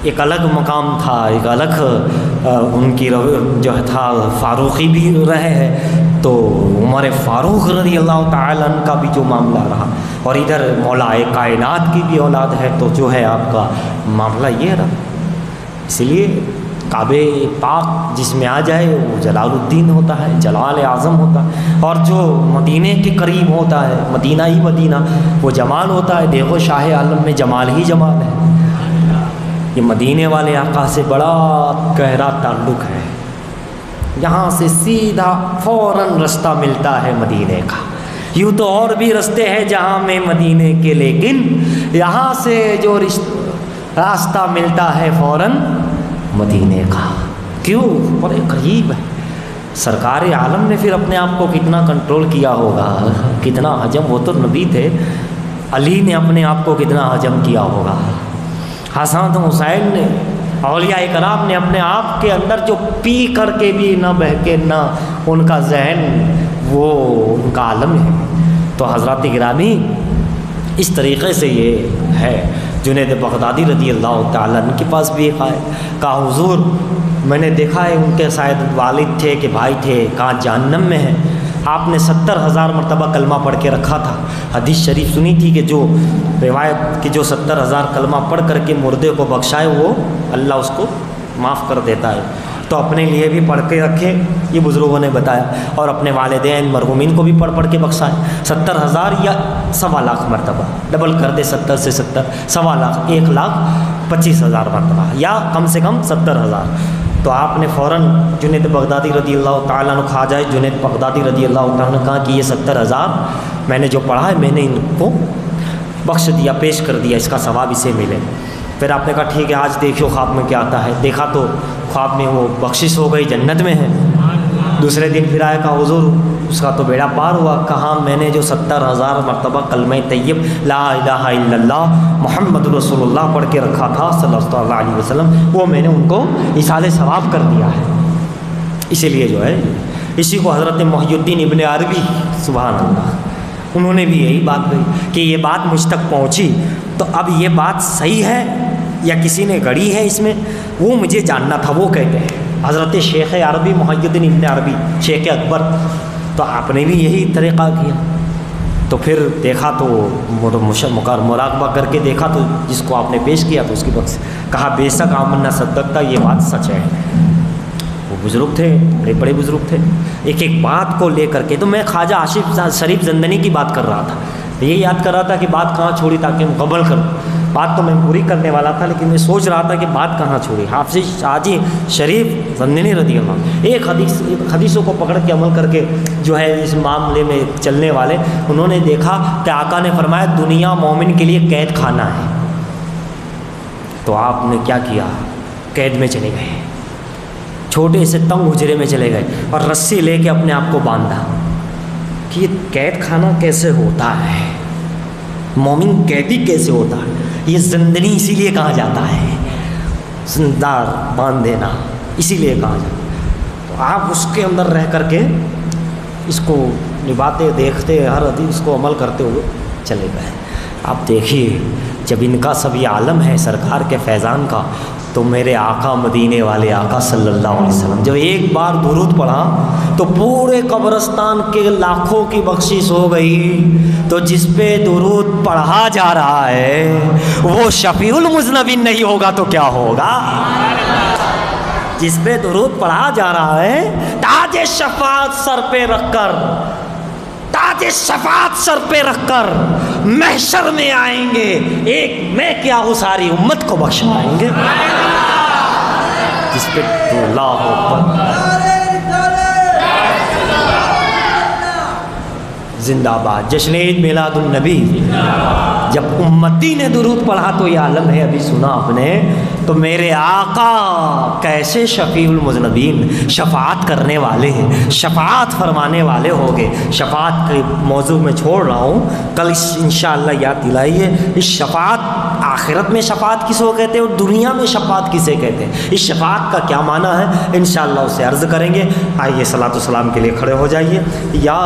ایک الگ مقام تھا، ایک الگ ان کی جو تھا فاروقی بھی رہے ہیں، تو عمر فاروق رضی اللہ تعالیٰ عنہ کا بھی جو معاملہ رہا، اور ادھر مولا کائنات کی بھی اولاد ہے، تو جو ہے آپ کا معاملہ یہ رہا. اس لیے کعبہ پاک جس میں آ جائے وہ جلال الدین ہوتا ہے، جلال اعظم ہوتا ہے، اور جو مدینے کے قریب ہوتا ہے، مدینہ ہی مدینہ، وہ جمال ہوتا ہے. دیکھو شاہ عالم میں جمال ہی جمال ہے، یہ مدینے والے آقا سے بڑا گہرا تعلق ہے. یہاں سے سیدھا فوراً رستہ ملتا ہے مدینے کا. یوں تو اور بھی رستے ہیں جہاں میں مدینے کے، لیکن یہاں سے جو راستہ ملتا ہے فوراً مدینے کا. کیوں؟ بڑے قریب ہے. سرکار عالم نے پھر اپنے آپ کو کتنا کنٹرول کیا ہوگا, کتنا حجم. وہ تو نبی تھے. علی نے اپنے آپ کو کتنا حجم کیا ہوگا. حسن حسین نے, اولیاء کرام نے اپنے آپ کے اندر جو پی کر کے بھی نہ بہکے, نہ ان کا ذہن وہ ان کا عالم ہے. تو حضرات گرامی اس طریقے سے یہ ہے. جنید بغدادی رضی اللہ تعالیٰ عنہ کے پاس بھی ایک آئے, کہا حضور میں نے دیکھا ہے ان کے شاید والد تھے کہ بھائی تھے, کہاں جہنم میں ہیں. آپ نے 70,000 مرتبہ کلمہ پڑھ کے رکھا تھا. حدیث شریف سنی تھی کہ جو روایت کہ جو 70,000 کلمہ پڑھ کر کے مردے کو بخشائے وہ اللہ اس کو معاف کر دیتا ہے. تو اپنے لیے بھی پڑھ کے رکھے, یہ بزرگوں نے بتایا, اور اپنے والدین مرحومین کو بھی پڑھ کے بخشائے. 70,000 یا 1.25 مرتبہ, ڈبل کر دے 70 سے 70, 1.25 1,25,000 مرتبہ, یا کم سے کم 70,000. تو آپ نے فوراً جنید بغدادی رضی اللہ تعالیٰ عنہ, کہا جائے جنید بغدادی رضی اللہ تعالیٰ عنہ, کہا کہ یہ 70,000 میں نے جو پڑھا ہے میں نے ان کو بخش دیا, پیش کر دیا, اس کا ثواب اسے ملے. پھر آپ نے کہا ٹھیک ہے آج دیکھو خواب میں کیا آتا ہے. دیکھا تو خواب میں وہ بخشش ہو گئی, جنت میں ہے. دوسرے دن پھر آیا, کہا حضور اس کا تو بیڑا پار ہوا. کہا میں نے جو 70,000 مرتبہ کلمہ طیب لا الہ الا اللہ محمد رسول اللہ پڑھ کے رکھا تھا صلی اللہ علیہ وسلم, وہ میں نے ان کو ایصال ثواب کر دیا ہے. اسی لیے جو ہے اسی کو حضرت محی الدین ابن عربی سبحان اللہ, انہوں نے بھی یہی بات کہی کہ یہ بات مجھ تک پہنچی تو اب یہ بات صحیح ہے یا کسی نے گڑی ہے اس میں, وہ مجھے جاننا تھا. وہ کہتے ہیں حضرت شیخ عربی محی الدین ابن عربی شیخ اکبر, تو آپ نے بھی یہی طریقہ کیا. تو پھر دیکھا تو مراقبہ کر کے دیکھا تو جس کو آپ نے پیش کیا تو اس کی بخش, کہا بے شک آمنا صدقتا, یہ بات سچ ہے. وہ بزرگ تھے, بڑے بڑے بزرگ تھے. ایک ایک بات کو لے کر کے, تو میں خواجہ آصف شریف زندنی کی بات کر رہا تھا, یہ یاد کر رہا تھا کہ بات کہاں چھوڑی تاکہ مکمل کروں. بات تو میں پوری کرنے والا تھا لیکن میں سوچ رہا تھا کہ بات کہاں چھوڑی. حافظ حاجی شریف زندنی رضی اللہ, ایک حدیثوں کو پکڑ کے عمل کر کے جو ہے اس معاملے میں چلنے والے, انہوں نے دیکھا کہ آقا نے فرمایا دنیا مومن کے لیے قید خانہ ہے. تو آپ نے کیا کیا, قید میں چلے گئے, چھوٹے سے تنگ حجرے میں چلے گئے اور رسی لے کے اپنے آپ کو باندھا کہ یہ قید خانہ کیسے ہوتا ہے, مومن قیدی کیسے ہوتا ہے. یہ زندنی اسی لیے کہا جاتا ہے, زندار باندھ دینا اسی لیے کہا جاتا ہے. تو آپ اس کے اندر رہ کر کے اس کو نبھاتے, دیکھتے, ہر حدیث کو عمل کرتے ہوئے چلے گئے. آپ دیکھیے جب ان کا سب یہ عالم ہے سرکار کے فیضان کا, تو میرے آقا مدینے والے آقا صلی اللہ علیہ وسلم جب ایک بار درود پڑھا تو پورے قبرستان کے لاکھوں کی بخشش ہو گئی. تو جس پہ درود پڑھا جا رہا ہے وہ شفیع المذنبین نہیں ہوگا تو کیا ہوگا. جس پہ درود پڑھا جا رہا ہے تاج شفاعت سر پہ رکھ کر, تاج شفاعت سر پہ رکھ کر محشر میں آئیں گے, ایک میں کیا ہوں ساری امت کو بخشوائیں گے. جس پہ اللہ اکبر زندہ باد, جشن عید میلاد النبی. جب امتی نے درود پڑھا تو یہ عالم ہے, ابھی سنا آپ نے. تو میرے آقا کیسے شفیع المذنبین, شفاعت کرنے والے ہیں, شفاعت فرمانے والے ہو گئے. شفاعت کے موضوع میں چھوڑ رہا ہوں, کل انشاءاللہ یاد دلائیے اس شفاعت آخرت میں شفاعت کس کو کہتے ہیں اور دنیا میں شفاعت کسے کہتے ہیں, اس شفاعت کا کیا معنی ہے انشاءاللہ اسے عرض کریں گے. آئیے صلاۃ و سلام کے لیے کھڑے ہو جائیے. یا